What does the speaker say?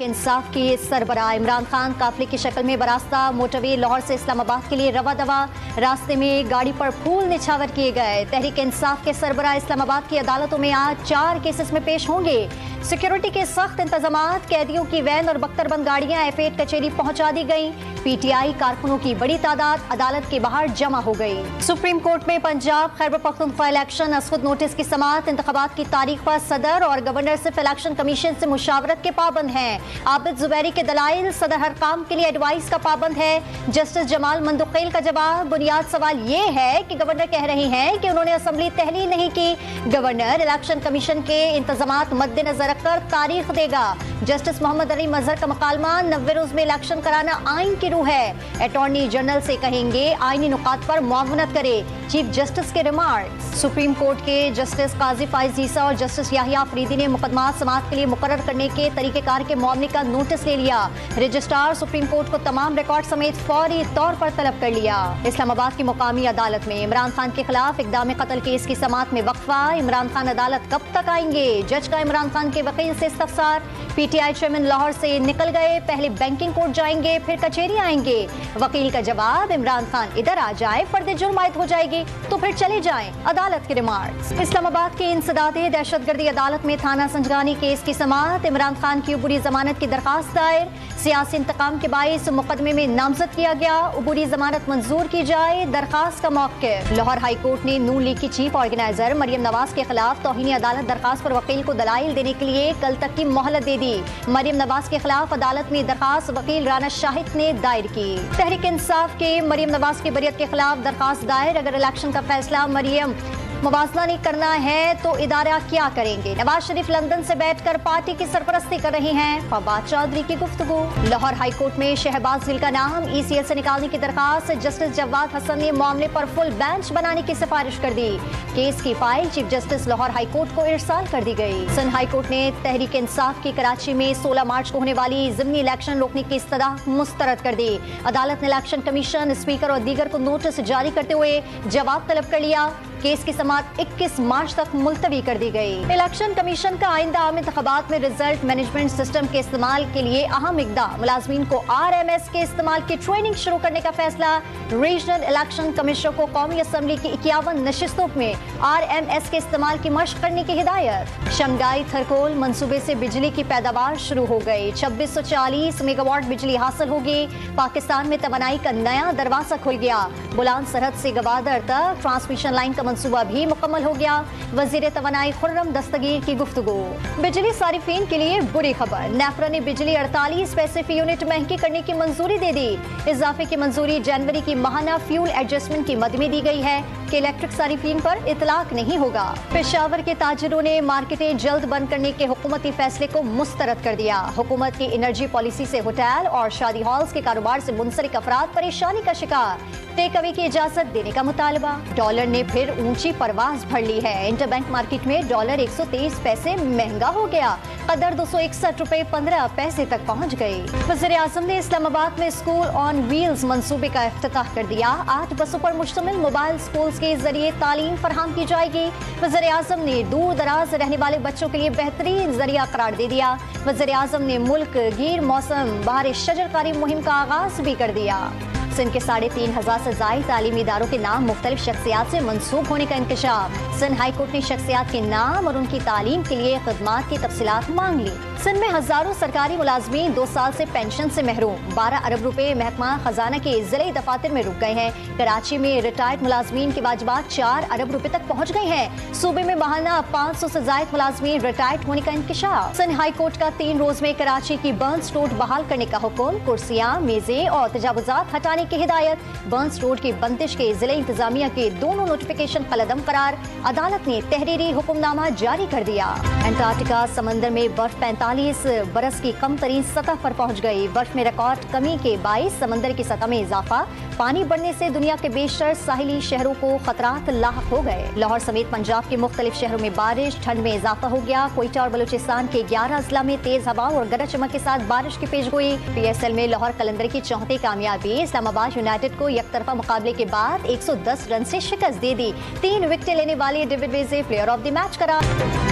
तहरीक इंसाफ की सरबराह इमरान खान काफिले की शक्ल में बरास्ता मोटरवे लाहौर से इस्लामाबाद के लिए रवा दवा। रास्ते में गाड़ी पर फूल निछावर किए गए। तहरीक इंसाफ के सरबराह इस्लामाबाद की अदालतों में आज 4 केसेस में पेश होंगे। सिक्योरिटी के सख्त इंतजामात, कैदियों की वैन और बख्तरबंद गाड़ियां F8 कचेरी पहुंचा दी गई। PTI कारकुनों की बड़ी तादाद अदालत के बाहर जमा हो गई। सुप्रीम कोर्ट में पंजाब खैबर पख्तूनख्वा इलेक्शन असखुद नोटिस की समाअत। इंतखाबात की तारीख पर सदर और गवर्नर सिर्फ इलेक्शन कमीशन से मुशावरत के पाबंद हैं। आबिद जुबैरी के दलाइल, सदर हर काम के लिए एडवाइस का पाबंद है। जस्टिस जमाल मंदुखेल का जवाब, बुनियाद सवाल ये है कि गवर्नर कह रही हैं कि उन्होंने असम्बली तहलील नहीं की। गवर्नर इलेक्शन कमीशन के इंतजामात मद्देनजर रखकर तारीख देगा। जस्टिस मोहम्मद अली मजहर का मकालमा, 90 रोज में इलेक्शन कराना आइन की रूह है। अटॉर्नी जनरल से कहेंगे आईनी नुकात पर मुआवनत करे। चीफ जस्टिस के रिमार्क्स। सुप्रीम कोर्ट के जस्टिस काजी फाइज ईसा और जस्टिस याहिया अफरीदी ने मुकदमा समाअत के लिए मुकर्रर करने के तरीकेकार के मामले का नोटिस ले लिया। रजिस्ट्रार सुप्रीम कोर्ट को तमाम रिकॉर्ड समेत फौरी तौर पर तलब कर लिया। इस्लामाबाद की मुकामी अदालत में इमरान खान के खिलाफ इक़दाम कत्ल केस की समाअत में वक्फा। इमरान खान अदालत कब तक आएंगे? जज का इमरान खान के वकील से इस्तफसार। PTI चेयरमैन लाहौर से निकल गए, पहले बैंकिंग कोर्ट जाएंगे फिर कचेरी आएंगे। वकील का जवाब, इमरान खान इधर आ जाए, फर्द जुर्म आयद हो जाएगी तो फिर चले जाएं। अदालत के रिमार्क्स। इस्लामाबाद की इंसदादे दहशतगर्दी अदालत में थाना संजगानी केस की समाअत। इमरान खान की उबूरी जमानत की दरखास्त दायर। सियासी इंतकाम के बाइस मुकदमे में नामजद किया गया। उबूरी जमानत मंजूर की जाए, दरखास्त का मौक़िफ़। लाहौर हाई कोर्ट ने नून लीग की चीफ ऑर्गेनाइजर मरियम नवाज के खिलाफ तौहीन अदालत दरखास्त पर वकील को दलाइल देने के लिए कल तक की मोहलत दे दी। मरियम नवाज के खिलाफ अदालत में दरखास्त वकील राना शाहिद ने दायर की। तहरीक इंसाफ के मरियम नवाज की बरियत के खिलाफ दरखास्त दायर। अगर इलेक्शन का फैसला मरियम मुवाजना नहीं करना है तो इदारा क्या करेंगे? नवाज शरीफ लंदन से बैठकर पार्टी की सरपरस्ती कर रही हैं। फवाद चौधरी की गुफ्तगू। लाहौर हाई कोर्ट में शहबाज गिल का नाम ECL से निकालने की दरखास्त। जस्टिस जवाद हसन ने मामले पर फुल बेंच बनाने की सिफारिश कर दी। केस की file chief justice Lahore high court को इरसाल कर दी गई। सिंध हाई कोर्ट ने तहरीक इंसाफ की कराची में 16 मार्च को होने वाली ज़िमनी इलेक्शन रोकने की इस्तदा मुस्तरद कर दी। अदालत ने इलेक्शन कमीशन, स्पीकर और दीगर को नोटिस जारी करते हुए जवाब तलब कर लिया। केस की समाअत 21 मार्च तक मुलतवी कर दी गई। इलेक्शन कमीशन का आइंदा आम इंतखाबात में रिजल्ट मैनेजमेंट सिस्टम के इस्तेमाल के लिए अहम इक़दाम। मुलाजमीन को RMS के इस्तेमाल की ट्रेनिंग शुरू करने का फैसला। रीजनल इलेक्शन कमिश्नर को कौमी असम्बली की 51 नशिस्तों में RMS के इस्तेमाल की मशक करने की हिदायत। शंघाई थरकोल मंसूबे से बिजली की पैदावार शुरू हो गई। 2640 मेगावाट बिजली हासिल होगी। पाकिस्तान में तवानाई का नया दरवाजा खुल गया। बुलंद सरहद से गवादर तक ट्रांसमिशन लाइन का मंसूबा भी मुकम्मल हो गया। वजीर तवानाई खुर्रम दस्तगीर की गुफ्तगू। बिजली सारिफीन के लिए बुरी खबर। नेफरा ने बिजली 48 पैसे फी यूनिट महंगी करने की मंजूरी दे दी। इजाफे की मंजूरी जनवरी की माहाना फ्यूल एडजस्टमेंट की मद में दी गई है कि इलेक्ट्रिक सारिफीन पर इतलाक नहीं होगा। पेशावर के ताजिरों ने मार्केटें जल्द बंद करने के हुकूमती फैसले को मुस्तरद कर दिया। हुकूमत की एनर्जी पॉलिसी से होटल और शादी हॉल्स के कारोबार से मुंसलिक अफराद परेशानी का शिकार। टेक अवे की इजाजत देने का मुतालबा। डॉलर ने फिर ऊंची परवाज भर ली है। इंटरबैंक मार्केट में डॉलर 123 पैसे महंगा हो गया। कदर 261 रुपए 15 पैसे तक पहुंच गई। वज़ीर आज़म ने इस्लामाबाद में स्कूल ऑन व्हील्स मंसूबे का इफ्तिताह कर दिया। 8 बसों पर मुश्तमिल मोबाइल स्कूल्स के जरिए तालीम फराहम की जाएगी। वज़ीर आज़म ने दूर दराज रहने वाले बच्चों के लिए बेहतरीन जरिया करार दे दिया। वज़ीर आज़म ने मुल्क गिर मौसम बहार शजरकारी मुहिम का आगाज भी कर दिया। सिंध के 3500 से ज़ायद तालीमी इदारों के नाम मुख्तलिफ शख्सियात से मंसूब होने का इंकशाफ। सिंध हाई कोर्ट ने शख्सियात के नाम और उनकी तालीम के लिए खदमात की तफसीलात मांग ली। सिंध में हजारों सरकारी मुलाजमीन 2 साल से पेंशन से महरूम। 12 अरब रुपए महकमा खजाना के जिले दफातर में रुक गए हैं। कराची में रिटायर्ड मुलाजमीन के वाजिबात 4 अरब रुपए तक पहुँच गए हैं। सूबे में माहाना 500 से ज़ायद मुलाजमीन रिटायर्ड होने का इंकशाफ। सिंध हाई कोर्ट का 3 रोज में कराची की बर्न्स रोड बहाल करने का हुक्म। कुर्सियां, मेजें और तजावुजात हटाने की हिदायत। बर्न्स रोड की बंदिश के जिले इंतजामिया के दोनों नोटिफिकेशन कलअदम करार। अदालत ने तहरीरी हुक्मनामा जारी कर दिया। अंटार्कटिका समंदर में बर्फ 45 बरस की कम तरीन सतह पर पहुंच गई। बर्फ में रिकॉर्ड कमी के बाइस समंदर की सतह में इजाफा। पानी बढ़ने से दुनिया के बेशतर साहिली शहरों को खतरात लाहक हो गए। लाहौर समेत पंजाब के मुख्तलिफ शहरों में बारिश, ठंड में इजाफा हो गया। कोयटा और बलूचिस्तान के 11 अजला में तेज हवा और गरज चमक के साथ बारिश की पेशगोई। PSL में लाहौर कलंदर की चौथी कामयाबी। इस्लामाबाद यूनाइटेड को एकतरफा मुकाबले के बाद 110 रन से शिकस्त दे दी। 3 विकेटें लेने वाले David Waje player of the match करार।